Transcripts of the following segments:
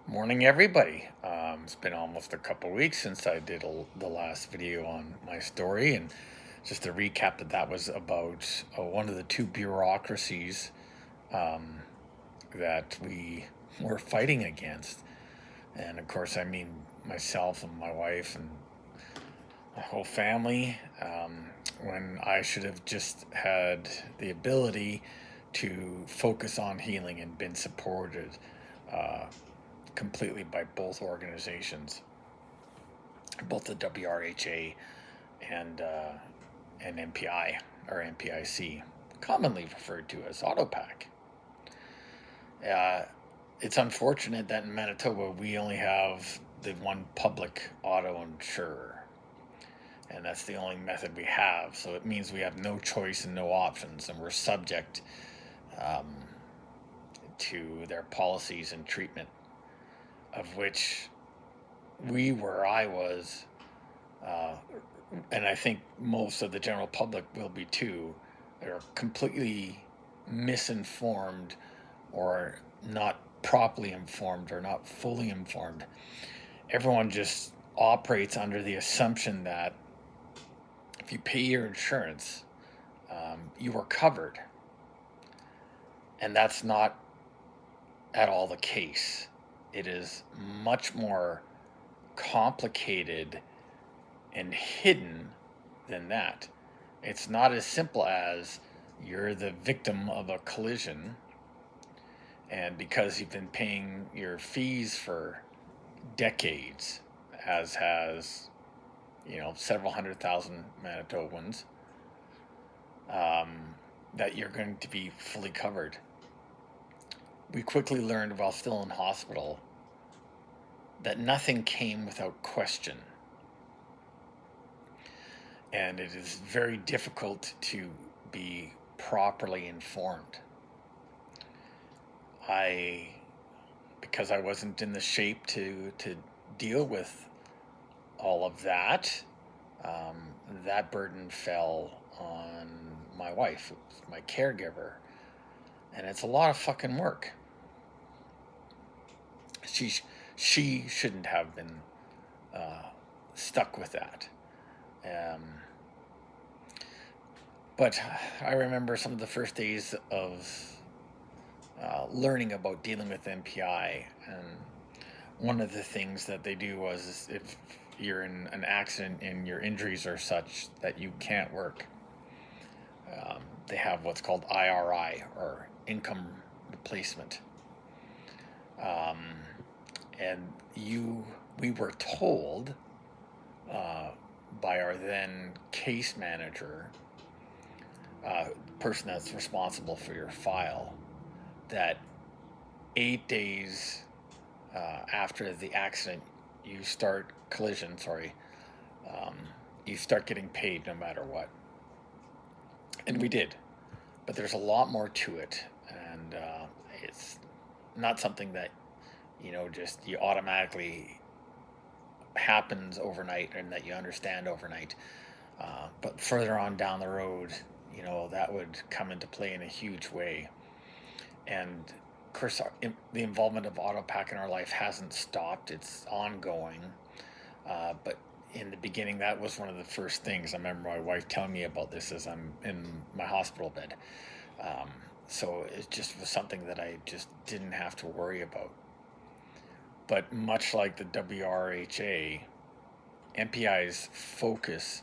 Morning, everybody. It's been almost a couple weeks since I did the last video on my story, and just to recap, that was about one of the two bureaucracies um, that we were fighting against. And of course, I mean myself and my wife and my whole family, when I should have just had the ability to focus on healing and been supported uh, completely by both organizations, both the WRHA and MPI or MPIC, commonly referred to as AutoPack. Uh, it's unfortunate that in Manitoba we only have the one public auto insurer, and that's the only method we have. So it means we have no choice and no options, and we're subject um, to their policies and treatment, of which where I was, uh, and I think most of the general public will be too, are completely misinformed or not properly informed or not fully informed. Everyone just operates under the assumption that if you pay your insurance, you are covered. And that's not at all the case. It is much more complicated and hidden than that. It's not as simple as you're the victim of a collision, and because you've been paying your fees for decades, as has several 100,000 Manitobans, that you're going to be fully covered. We quickly learned while still in hospital that nothing came without question. And it is very difficult to be properly informed. Because I wasn't in the shape to deal with all of that, that burden fell on my wife, my caregiver, and it's a lot of fucking work. She shouldn't have been stuck with that. But I remember some of the first days of learning about dealing with MPI, and one of the things that they do was if you're in an accident and your injuries are such that you can't work, they have what's called IRI, or income replacement. And we were told by our then case manager, person that's responsible for your file, that 8 days after the accident, you start getting paid no matter what. And we did, but there's a lot more to it, and it's not something that just you automatically happens overnight and that you understand overnight. But further on down the road, that would come into play in a huge way. And of course, the involvement of AutoPack in our life hasn't stopped. It's ongoing. But in the beginning, that was one of the first things. I remember my wife telling me about this as I'm in my hospital bed. So it just was something that I just didn't have to worry about. But much like the WRHA, MPI's focus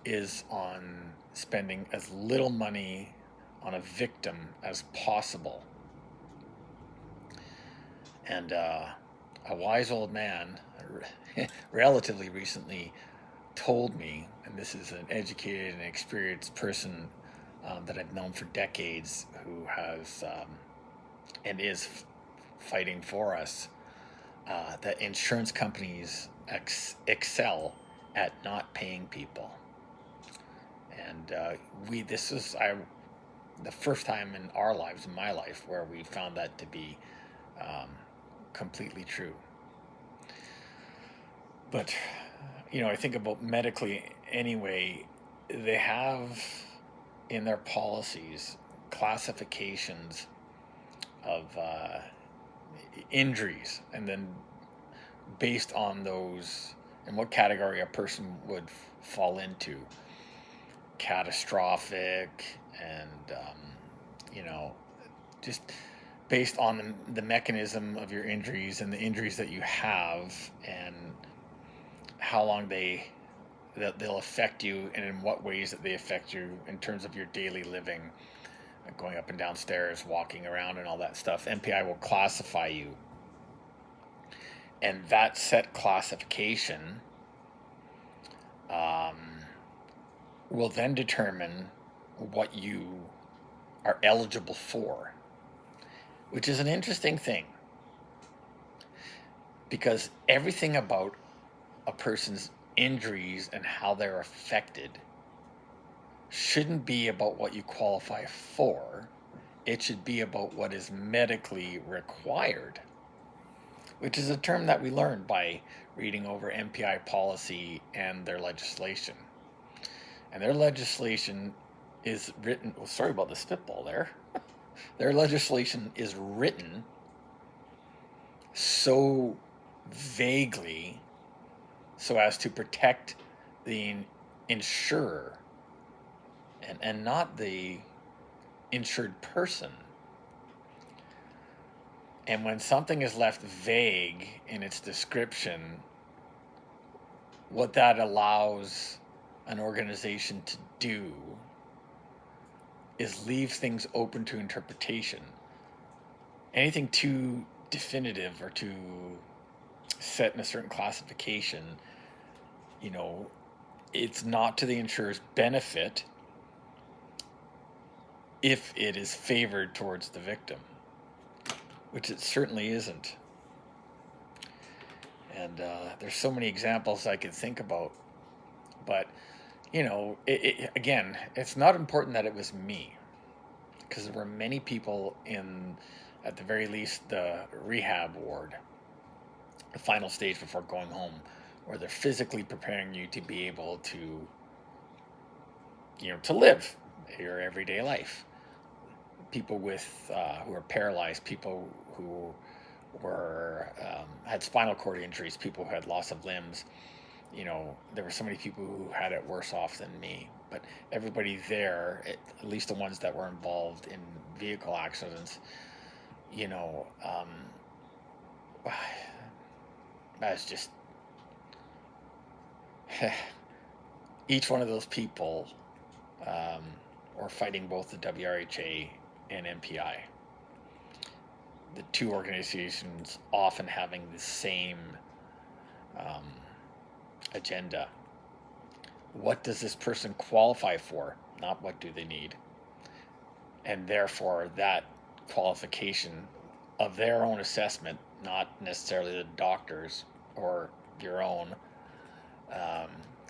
is on spending as little money on a victim as possible. And a wise old man relatively recently told me, and this is an educated and experienced person that I've known for decades, who has and is fighting for us, that insurance companies excel at not paying people. And this is the first time in our lives, in my life, where we found that to be completely true. But I think about medically anyway, they have in their policies classifications of injuries, and then based on those and what category a person would fall into, catastrophic, and you know, just based on the mechanism of your injuries and the injuries that you have, and how long they'll affect you, and in what ways that they affect you in terms of your daily living, going up and down stairs, walking around, and all that stuff. MPI will classify you, and that set classification um, will then determine what you are eligible for, which is an interesting thing, because everything about a person's injuries and how they're affected shouldn't be about what you qualify for. It should be about what is medically required, which is a term that we learned by reading over MPI policy and their legislation. And their legislation is written, oh, sorry about the spitball there. Their legislation is written so vaguely so as to protect the insurer and not the insured person. And when something is left vague in its description, what that allows an organization to do is leave things open to interpretation. Anything too definitive or too set in a certain classification, it's not to the insurer's benefit if it is favored towards the victim, which it certainly isn't. And there's so many examples I could think about, but again, it's not important that it was me, because there were many people in, at the very least, the rehab ward, the final stage before going home, where they're physically preparing you to be able to, to live your everyday life. People with who are paralyzed, people who were had spinal cord injuries, people who had loss of limbs. There were so many people who had it worse off than me. But everybody there, at least the ones that were involved in vehicle accidents, that's just each one of those people are fighting both the WRHA and MPI. The two organizations often having the same agenda. What does this person qualify for? Not what do they need. And therefore, that qualification of their own assessment, not necessarily the doctor's or your own,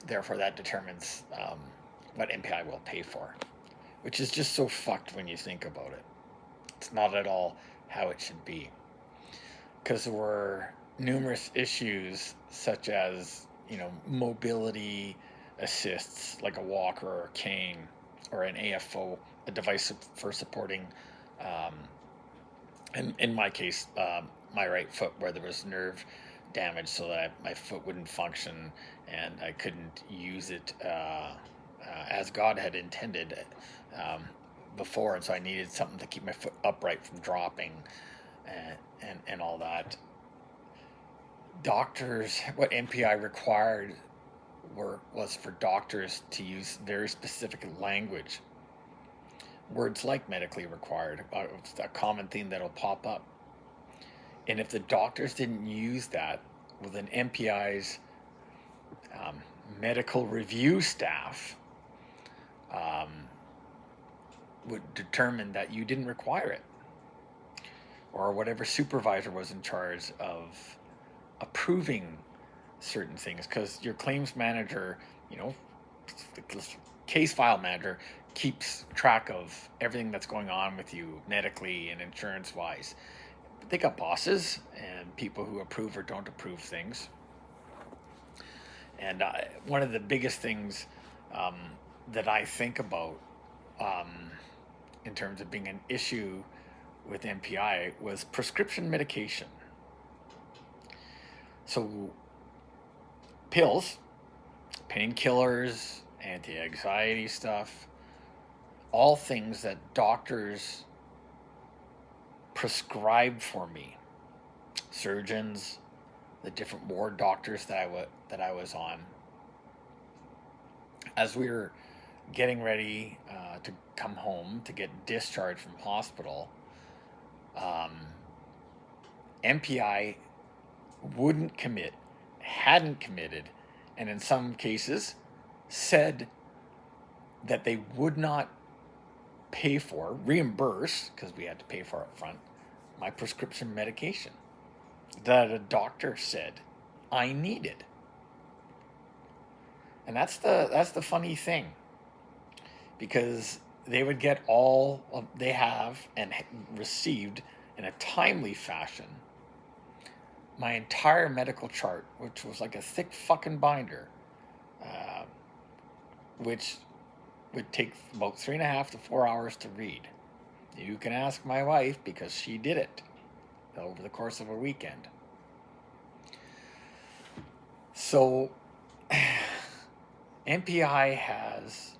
therefore that determines what MPI will pay for, which is just so fucked when you think about it. It's not at all how it should be, because there were numerous issues such as mobility assists, like a walker or a cane, or an AFO, a device for supporting, in my case, my right foot, where there was nerve damage, so that my foot wouldn't function and I couldn't use it as God had intended before, and so I needed something to keep my foot upright from dropping, and all that. Doctors, what MPI required was for doctors to use very specific language. Words like medically required, it's a common theme that'll pop up. And if the doctors didn't use that, well, then MPI's medical review staff would determine that you didn't require it, or whatever supervisor was in charge of approving certain things, because your claims manager, the case file manager, keeps track of everything that's going on with you medically and insurance wise. They got bosses and people who approve or don't approve things. And one of the biggest things that I think about in terms of being an issue with MPI was prescription medication. So pills, painkillers, anti-anxiety stuff, all things that doctors prescribed for me. Surgeons, the different ward doctors that I was on. As we were getting ready to come home to get discharged from hospital, MPI wouldn't commit, hadn't committed, and in some cases said that they would not pay for, reimburse, because we had to pay for it up front, my prescription medication that a doctor said I needed. And that's the funny thing, because they would get all of, they have and received in a timely fashion my entire medical chart, which was like a thick fucking binder, which would take about 3.5 to 4 hours to read. You can ask my wife, because she did it over the course of a weekend. So MPI has,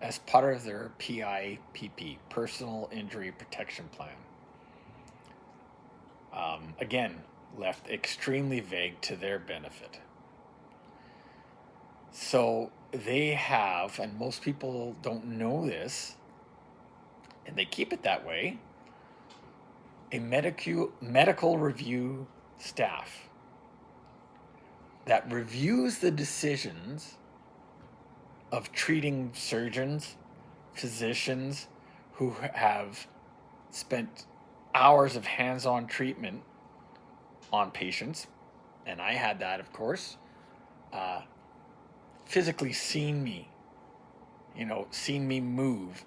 as part of their PIPP, Personal Injury Protection Plan, again, left extremely vague to their benefit. So they have, and most people don't know this, and they keep it that way, a medical review staff that reviews the decisions of treating surgeons, physicians who have spent hours of hands-on treatment on patients, and I had that, of course, physically seen me, seen me move,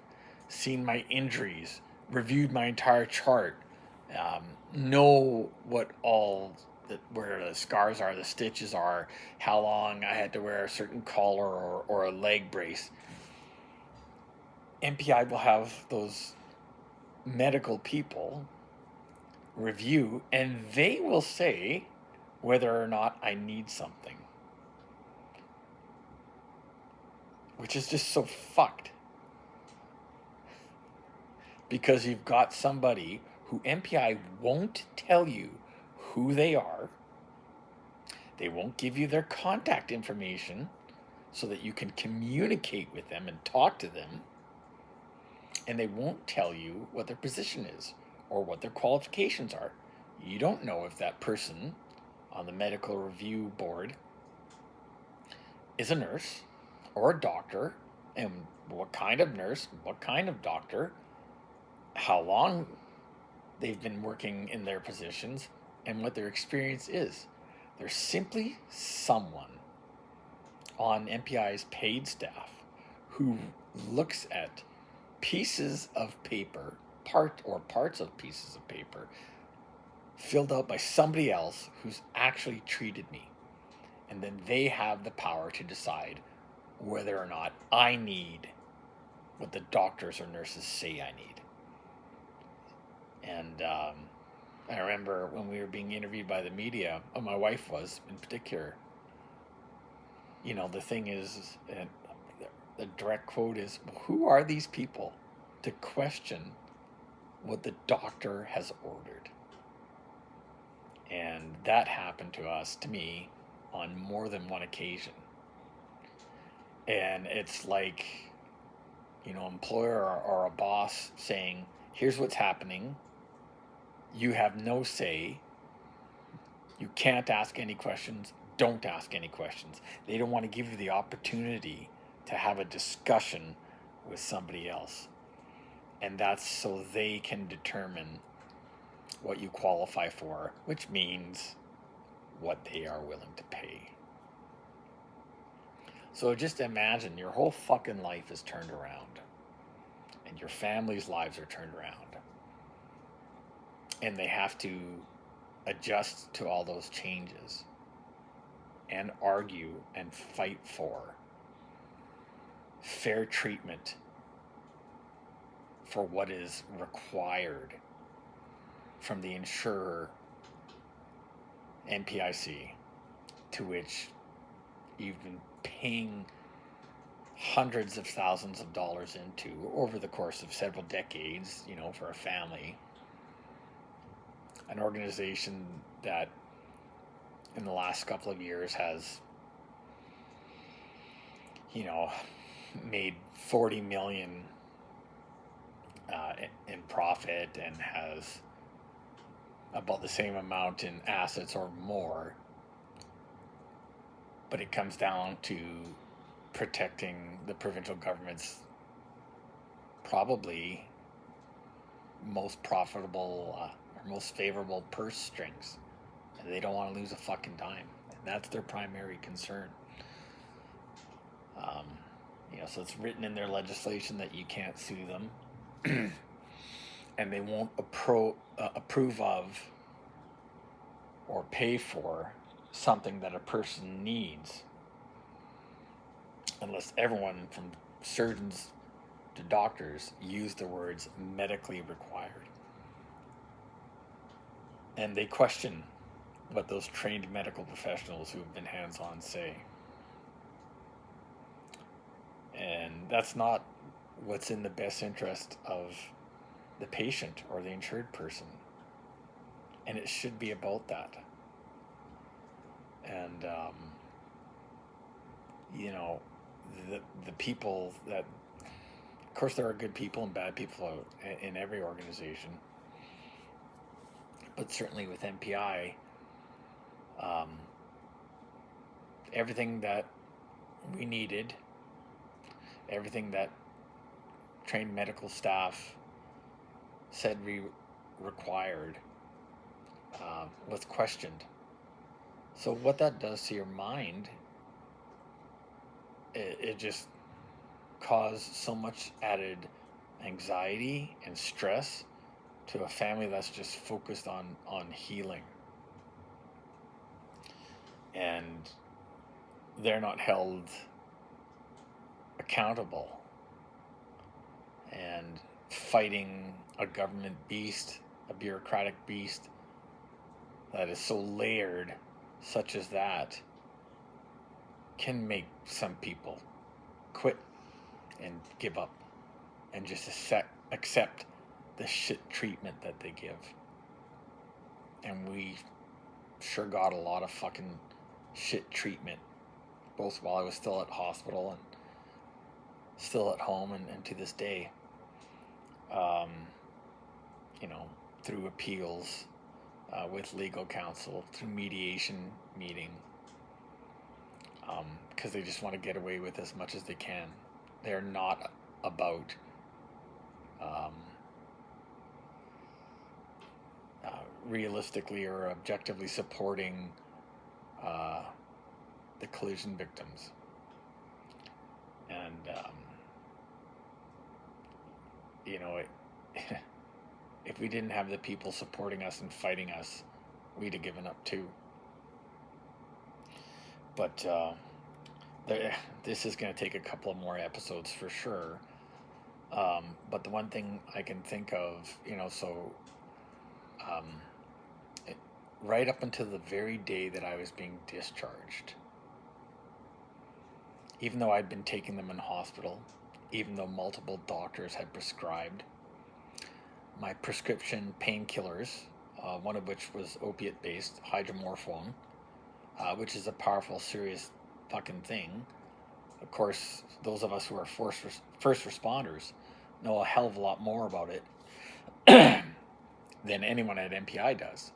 seen my injuries, reviewed my entire chart, know what all where the scars are, the stitches are, how long I had to wear a certain collar or a leg brace. MPI will have those medical people review, and they will say whether or not I need something, which is just so fucked, because you've got somebody who MPI won't tell you who they are. They won't give you their contact information so that you can communicate with them and talk to them. And they won't tell you what their position is or what their qualifications are. You don't know if that person on the medical review board is a nurse or a doctor, and what kind of nurse, what kind of doctor, how long they've been working in their positions, and what their experience is. They're simply someone on MPI's paid staff who looks at pieces of paper, parts of pieces of paper filled out by somebody else who's actually treated me. And then they have the power to decide whether or not I need what the doctors or nurses say I need. And I remember when we were being interviewed by the media, my wife was in particular, the thing is, and the direct quote is, who are these people to question what the doctor has ordered? And that happened to me, on more than one occasion. And it's like, employer or a boss saying, here's what's happening. You have no say. You can't ask any questions. Don't ask any questions. They don't want to give you the opportunity to have a discussion with somebody else. And that's so they can determine what you qualify for, which means what they are willing to pay. So just imagine your whole fucking life is turned around, and your family's lives are turned around, and they have to adjust to all those changes and argue and fight for fair treatment for what is required from the insurer, NPIC, to which you've been paying hundreds of thousands of dollars into over the course of several decades, for a family. An organization that in the last couple of years has, made 40 million in profit and has about the same amount in assets or more. But it comes down to protecting the provincial government's probably most profitable or most favorable purse strings. And they don't want to lose a fucking dime. And that's their primary concern. So it's written in their legislation that you can't sue them. And they won't approve of or pay for something that a person needs unless everyone from surgeons to doctors use the words medically required. And they question what those trained medical professionals who have been hands-on say. And that's not what's in the best interest of the patient or the insured person. And it should be about that. And, the people that, of course there are good people and bad people in every organization. But certainly with MPI, everything that we needed, everything that trained medical staff said we required, was questioned. So what that does to your mind, it just caused so much added anxiety and stress to a family that's just focused on healing. And they're not held accountable, and fighting a government beast, a bureaucratic beast that is so layered, such as that, can make some people quit and give up and just accept the shit treatment that they give. And we sure got a lot of fucking shit treatment, both while I was still at hospital and still at home and to this day. Through appeals, with legal counsel, through mediation meeting, because they just want to get away with as much as they can. They're not about realistically or objectively supporting the collision victims. And if we didn't have the people supporting us and fighting us, we'd have given up too. But this is going to take a couple of more episodes for sure. But the one thing I can think of, right up until the very day that I was being discharged, even though I'd been taking them in hospital, even though multiple doctors had prescribed my prescription painkillers, one of which was opiate-based, hydromorphone, which is a powerful, serious fucking thing. Of course, those of us who are first responders know a hell of a lot more about it than anyone at MPI does,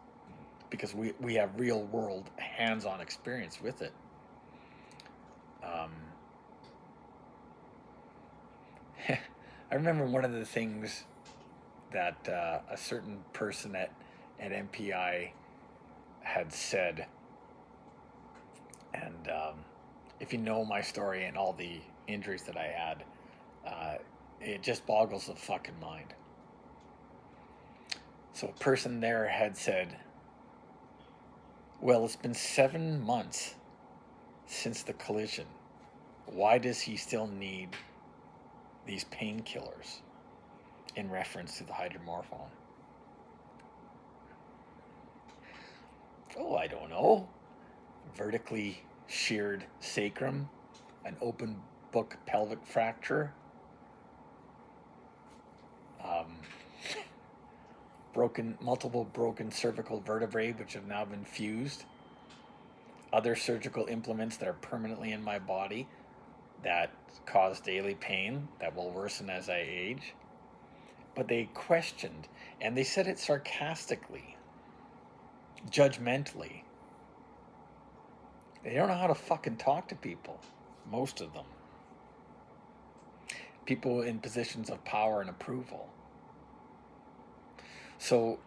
because we have real-world, hands-on experience with it. I remember one of the things that a certain person at MPI had said, and if you know my story and all the injuries that I had, it just boggles the fucking mind. So a person there had said, well, it's been 7 months since the collision. Why does he still need these painkillers? In reference to the hydromorphone. Oh, I don't know. Vertically sheared sacrum, an open book pelvic fracture, um, multiple broken cervical vertebrae which have now been fused, other surgical implements that are permanently in my body that cause daily pain that will worsen as I age. But they questioned, and they said it sarcastically, judgmentally. They don't know how to fucking talk to people, most of them. People in positions of power and approval. So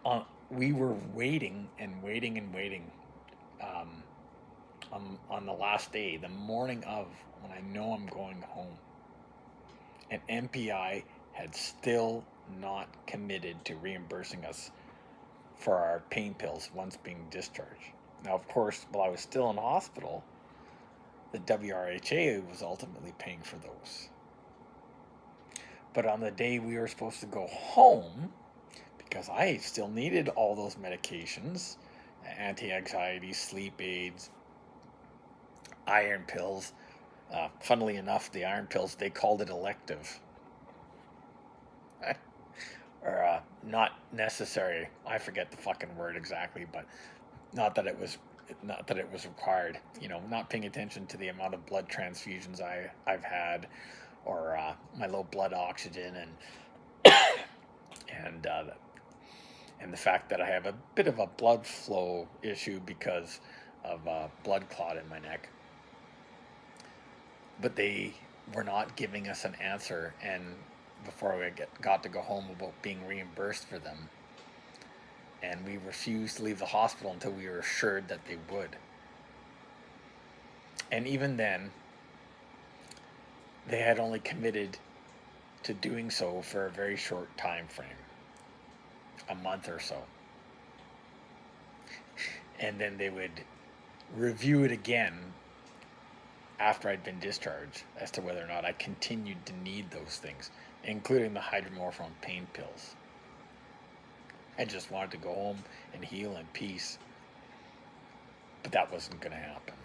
we were waiting and waiting and waiting um, on the last day, the morning of, when I know I'm going home. And MPI had still not committed to reimbursing us for our pain pills once being discharged. Now, of course, while I was still in hospital, the WRHA was ultimately paying for those. But on the day we were supposed to go home, because I still needed all those medications, anti-anxiety, sleep aids, iron pills. Funnily enough, the iron pills, they called it elective. Or not necessary. I forget the fucking word exactly, but not that it was required. Not paying attention to the amount of blood transfusions I've had, or my low blood oxygen, and and the fact that I have a bit of a blood flow issue because of a blood clot in my neck. But they were not giving us an answer, and before we got to go home, about being reimbursed for them. And we refused to leave the hospital until we were assured that they would. And even then, they had only committed to doing so for a very short time frame, a month or so. And then they would review it again after I'd been discharged as to whether or not I continued to need those things, including the hydromorphone pain pills. I just wanted to go home and heal in peace. But that wasn't going to happen.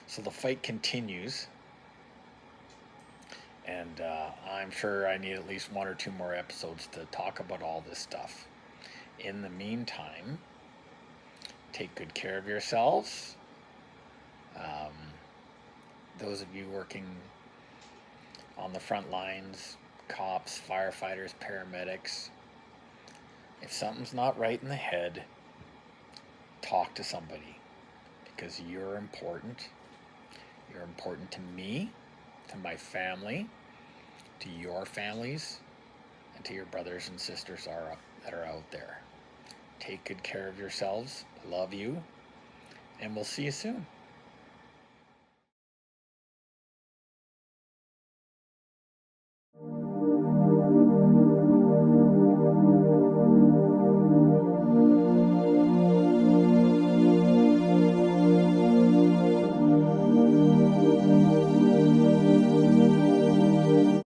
So the fight continues. And I'm sure I need at least one or two more episodes to talk about all this stuff. In the meantime, take good care of yourselves. Those of you working on the front lines, cops, firefighters, paramedics, if something's not right in the head, talk to somebody, because you're important. You're important to me, to my family, to your families, and to your brothers and sisters that are out there. Take good care of yourselves. Love you, and we'll see you soon.